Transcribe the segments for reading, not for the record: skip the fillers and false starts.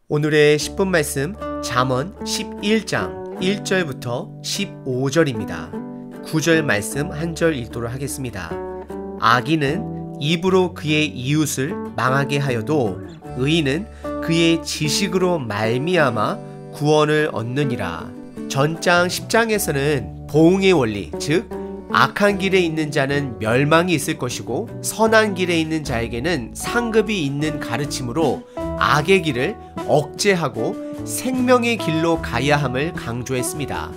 오늘의 10분 말씀 잠언 11장 1절부터 15절입니다. 9절 말씀 한 절 읽도록 하겠습니다. 악인은 입으로 그의 이웃을 망하게 하여도 의인은 그의 지식으로 말미암아 구원을 얻느니라. 전장 10장에서는 보응의 원리, 즉 악한 길에 있는 자는 멸망이 있을 것이고 선한 길에 있는 자에게는 상급이 있는 가르침으로 악의 길을 억제하고 생명의 길로 가야 함을 강조했습니다.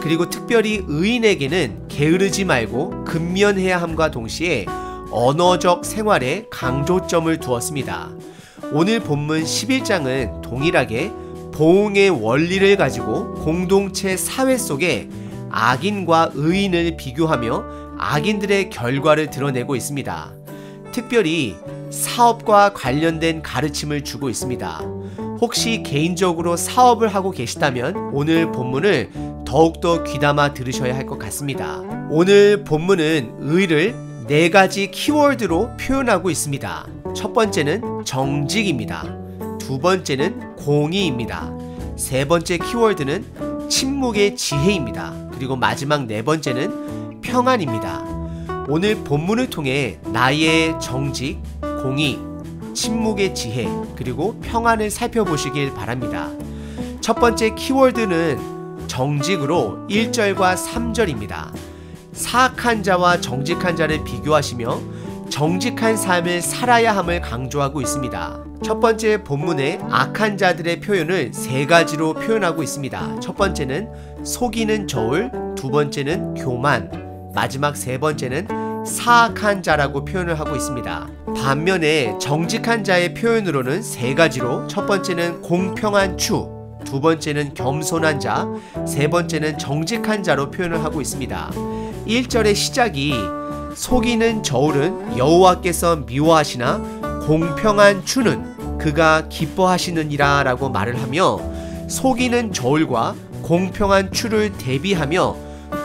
그리고 특별히 의인에게는 게으르지 말고 근면해야 함과 동시에 언어적 생활에 강조점을 두었습니다. 오늘 본문 11장은 동일하게 보응의 원리를 가지고 공동체 사회 속에 악인과 의인을 비교하며 악인들의 결과를 드러내고 있습니다. 특별히 사업과 관련된 가르침을 주고 있습니다. 혹시 개인적으로 사업을 하고 계시다면 오늘 본문을 더욱더 귀담아 들으셔야 할 것 같습니다. 오늘 본문은 의를 4가지 키워드로 표현하고 있습니다. 첫 번째는 정직입니다. 두 번째는 공의입니다. 세 번째 키워드는 침묵의 지혜입니다. 그리고 마지막 4번째는 평안입니다. 오늘 본문을 통해 나의 정직, 공의, 침묵의 지혜, 그리고 평안을 살펴보시길 바랍니다. 첫 번째 키워드는 정직으로 1절과 3절입니다. 사악한 자와 정직한 자를 비교하시며 정직한 삶을 살아야 함을 강조하고 있습니다. 첫 번째 본문의 악한 자들의 표현을 3가지로 표현하고 있습니다. 첫 번째는 속이는 저울, 두 번째는 교만, 마지막 3번째는 사악한 자라고 표현을 하고 있습니다. 반면에 정직한 자의 표현으로는 3가지로 첫 번째는 공평한 추, 두 번째는 겸손한 자, 세 번째는 정직한 자로 표현을 하고 있습니다. 1절의 시작이 속이는 저울은 여호와께서 미워하시나 공평한 추는 그가 기뻐하시느니라 라고 말을 하며 속이는 저울과 공평한 추를 대비하며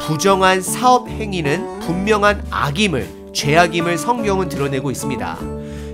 부정한 사업 행위는 분명한 악임을, 죄악임을 성경은 드러내고 있습니다.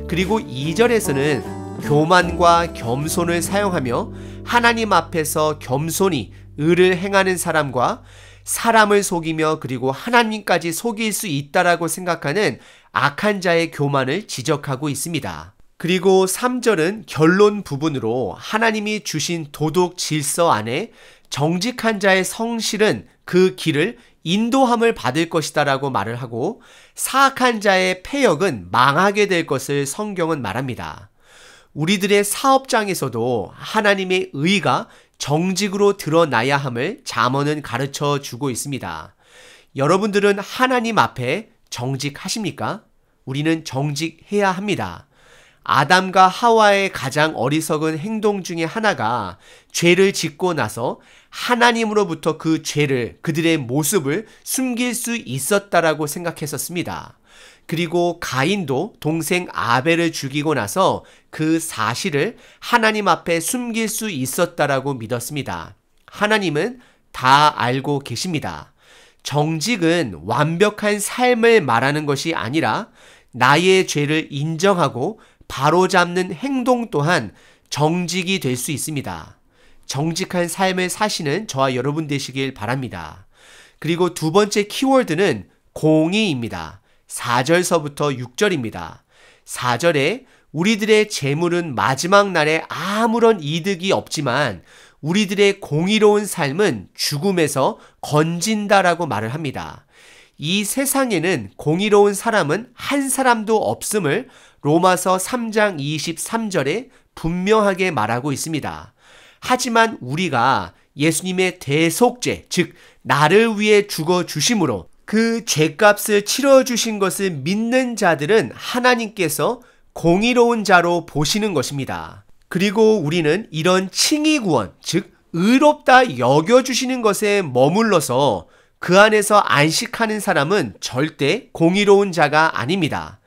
그리고 2절에서는 교만과 겸손을 사용하며 하나님 앞에서 겸손히 의를 행하는 사람과 사람을 속이며 그리고 하나님까지 속일 수 있다라고 생각하는 악한 자의 교만을 지적하고 있습니다. 그리고 3절은 결론 부분으로 하나님이 주신 도덕 질서 안에 정직한 자의 성실은 그 길을 인도함을 받을 것이다 라고 말을 하고 사악한 자의 패역은 망하게 될 것을 성경은 말합니다. 우리들의 사업장에서도 하나님의 의가 정직으로 드러나야 함을 잠언은 가르쳐 주고 있습니다. 여러분들은 하나님 앞에 정직하십니까? 우리는 정직해야 합니다. 아담과 하와의 가장 어리석은 행동 중에 하나가 죄를 짓고 나서 하나님으로부터 그 죄를, 그들의 모습을 숨길 수 있었다라고 생각했었습니다. 그리고 가인도 동생 아벨을 죽이고 나서 그 사실을 하나님 앞에 숨길 수 있었다라고 믿었습니다. 하나님은 다 알고 계십니다. 정직은 완벽한 삶을 말하는 것이 아니라 나의 죄를 인정하고 바로잡는 행동 또한 정직이 될 수 있습니다. 정직한 삶을 사시는 저와 여러분 되시길 바랍니다. 그리고 두 번째 키워드는 공의입니다. 4절서부터 6절입니다. 4절에 우리들의 재물은 마지막 날에 아무런 이득이 없지만 우리들의 공의로운 삶은 죽음에서 건진다라고 말을 합니다. 이 세상에는 공의로운 사람은 한 사람도 없음을 로마서 3장 23절에 분명하게 말하고 있습니다. 하지만 우리가 예수님의 대속죄, 즉 나를 위해 죽어주심으로 그 죄값을 치러주신 것을 믿는 자들은 하나님께서 공의로운 자로 보시는 것입니다. 그리고 우리는 이런 칭의 구원, 즉 의롭다 여겨주시는 것에 머물러서 그 안에서 안식하는 사람은 절대 공의로운 자가 아닙니다.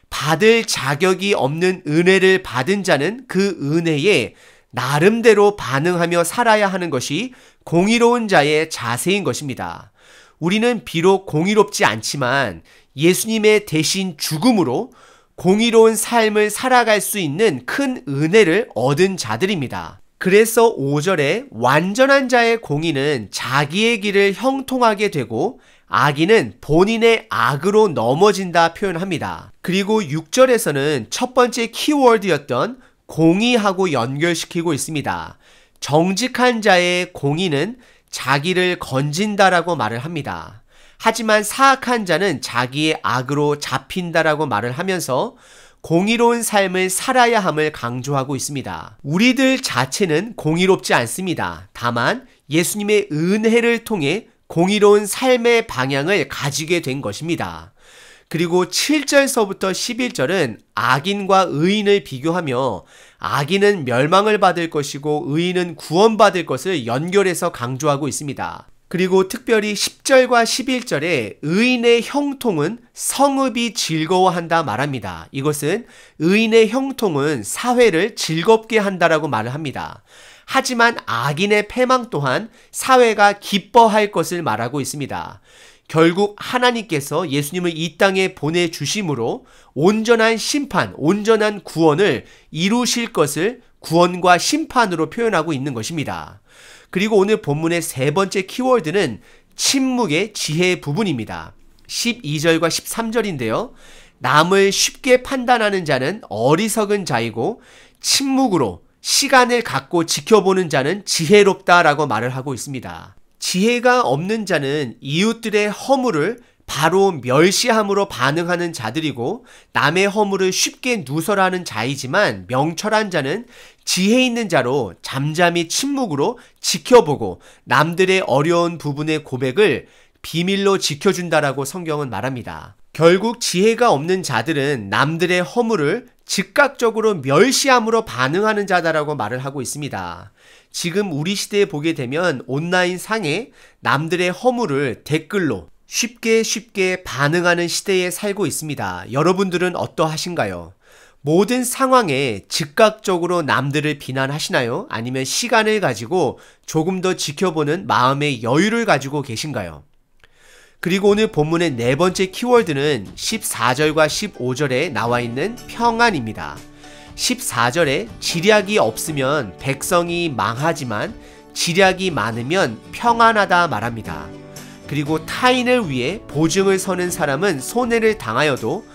받을 자격이 없는 은혜를 받은 자는 그 은혜에 나름대로 반응하며 살아야 하는 것이 공의로운 자의 자세인 것입니다. 우리는 비록 공의롭지 않지만 예수님의 대신 죽음으로 공의로운 삶을 살아갈 수 있는 큰 은혜를 얻은 자들입니다. 그래서 5절에 완전한 자의 공의는 자기의 길을 형통하게 되고 악인은 본인의 악으로 넘어진다 표현합니다. 그리고 6절에서는 첫 번째 키워드였던 공의하고 연결시키고 있습니다. 정직한 자의 공의는 자기를 건진다라고 말을 합니다. 하지만 사악한 자는 자기의 악으로 잡힌다라고 말을 하면서 공의로운 삶을 살아야 함을 강조하고 있습니다. 우리들 자체는 공의롭지 않습니다. 다만 예수님의 은혜를 통해 공의로운 삶의 방향을 가지게 된 것입니다. 그리고 7절서부터 11절은 악인과 의인을 비교하며 악인은 멸망을 받을 것이고 의인은 구원받을 것을 연결해서 강조하고 있습니다. 그리고 특별히 10절과 11절에 의인의 형통은 성읍이 즐거워한다 말합니다. 이것은 의인의 형통은 사회를 즐겁게 한다라고 말을 합니다. 하지만 악인의 패망 또한 사회가 기뻐할 것을 말하고 있습니다. 결국 하나님께서 예수님을 이 땅에 보내주심으로 온전한 심판, 온전한 구원을 이루실 것을 구원과 심판으로 표현하고 있는 것입니다. 그리고 오늘 본문의 세 번째 키워드는 침묵의 지혜 부분입니다. 12절과 13절인데요. 남을 쉽게 판단하는 자는 어리석은 자이고 침묵으로 시간을 갖고 지켜보는 자는 지혜롭다라고 말을 하고 있습니다. 지혜가 없는 자는 이웃들의 허물을 바로 멸시함으로 반응하는 자들이고 남의 허물을 쉽게 누설하는 자이지만 명철한 자는 지혜 있는 자로 잠잠히 침묵으로 지켜보고 남들의 어려운 부분의 고백을 비밀로 지켜준다라고 성경은 말합니다. 결국 지혜가 없는 자들은 남들의 허물을 즉각적으로 멸시함으로 반응하는 자다라고 말을 하고 있습니다. 지금 우리 시대에 보게 되면 온라인 상에 남들의 허물을 댓글로 쉽게 반응하는 시대에 살고 있습니다. 여러분들은 어떠하신가요? 모든 상황에 즉각적으로 남들을 비난하시나요? 아니면 시간을 가지고 조금 더 지켜보는 마음의 여유를 가지고 계신가요? 그리고 오늘 본문의 네 번째 키워드는 14절과 15절에 나와 있는 평안입니다. 14절에 지략이 없으면 백성이 망하지만 지략이 많으면 평안하다 말합니다. 그리고 타인을 위해 보증을 서는 사람은 손해를 당하여도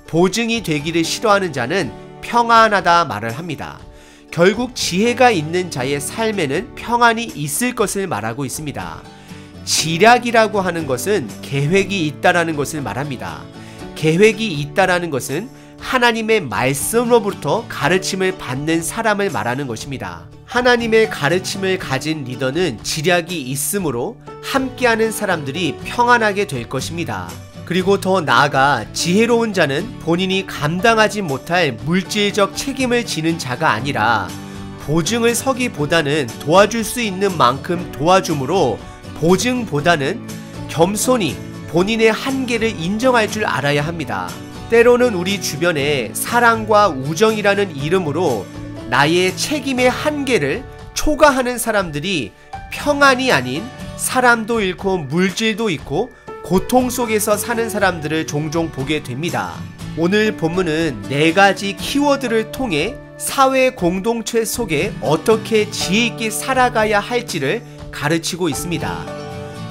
보증이 되기를 싫어하는 자는 평안하다 말을 합니다. 결국 지혜가 있는 자의 삶에는 평안이 있을 것을 말하고 있습니다. 지략이라고 하는 것은 계획이 있다라는 것을 말합니다. 계획이 있다라는 것은 하나님의 말씀으로부터 가르침을 받는 사람을 말하는 것입니다. 하나님의 가르침을 가진 리더는 지략이 있으므로 함께하는 사람들이 평안하게 될 것입니다. 그리고 더 나아가 지혜로운 자는 본인이 감당하지 못할 물질적 책임을 지는 자가 아니라 보증을 서기보다는 도와줄 수 있는 만큼 도와줌으로 보증보다는 겸손히 본인의 한계를 인정할 줄 알아야 합니다. 때로는 우리 주변에 사랑과 우정이라는 이름으로 나의 책임의 한계를 초과하는 사람들이 평안이 아닌 사람도 잃고 물질도 잃고 고통 속에서 사는 사람들을 종종 보게 됩니다. 오늘 본문은 4가지 키워드를 통해 사회 공동체 속에 어떻게 지혜 있게 살아가야 할지를 가르치고 있습니다.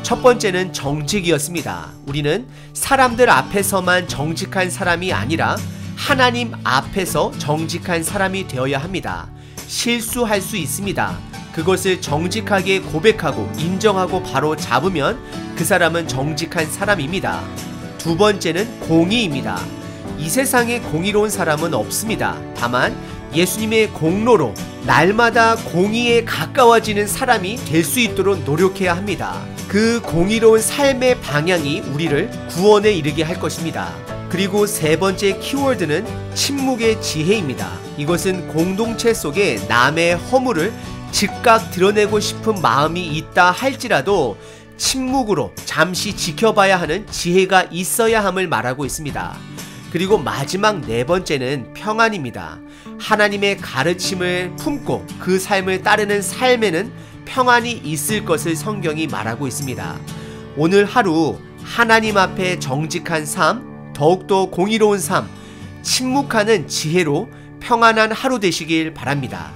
첫 번째는 정직이었습니다. 우리는 사람들 앞에서만 정직한 사람이 아니라 하나님 앞에서 정직한 사람이 되어야 합니다. 실수할 수 있습니다. 그것을 정직하게 고백하고 인정하고 바로 잡으면 그 사람은 정직한 사람입니다. 두 번째는 공의입니다. 이 세상에 공의로운 사람은 없습니다. 다만 예수님의 공로로 날마다 공의에 가까워지는 사람이 될 수 있도록 노력해야 합니다. 그 공의로운 삶의 방향이 우리를 구원에 이르게 할 것입니다. 그리고 세 번째 키워드는 침묵의 지혜입니다. 이것은 공동체 속에 남의 허물을 즉각 드러내고 싶은 마음이 있다 할지라도 침묵으로 잠시 지켜봐야 하는 지혜가 있어야 함을 말하고 있습니다. 그리고 마지막 네 번째는 평안입니다. 하나님의 가르침을 품고 그 삶을 따르는 삶에는 평안이 있을 것을 성경이 말하고 있습니다. 오늘 하루 하나님 앞에 정직한 삶, 더욱더 공의로운 삶, 침묵하는 지혜로 평안한 하루 되시길 바랍니다.